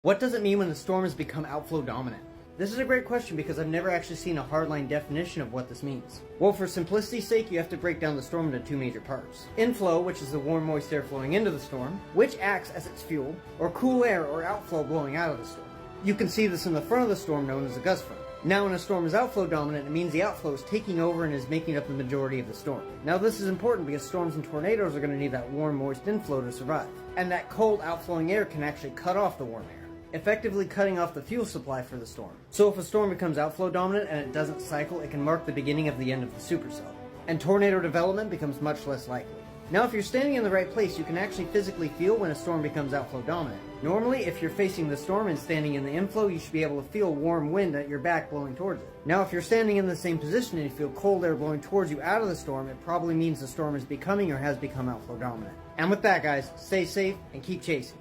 What does it mean when the storm has become outflow dominant? This is a great question because I've never actually seen a hardline definition of what this means. Well, for simplicity's sake, you have to break down the storm into two major parts. Inflow, which is the warm, moist air flowing into the storm, which acts as its fuel, or cool air or outflow blowing out of the storm. You can see this in the front of the storm known as a gust front. Now when a storm is outflow dominant, it means the outflow is taking over and is making up the majority of the storm. Now this is important because storms and tornadoes are going to need that warm, moist inflow to survive. And that cold, outflowing air can actually cut off the warm air, effectively cutting off the fuel supply for the storm. So if a storm becomes outflow dominant and it doesn't cycle, it can mark the beginning of the end of the supercell. And tornado development becomes much less likely. Now if you're standing in the right place, you can actually physically feel when a storm becomes outflow dominant. Normally, if you're facing the storm and standing in the inflow, you should be able to feel warm wind at your back blowing towards it. Now if you're standing in the same position and you feel cold air blowing towards you out of the storm, it probably means the storm is becoming or has become outflow dominant. And with that guys, stay safe and keep chasing.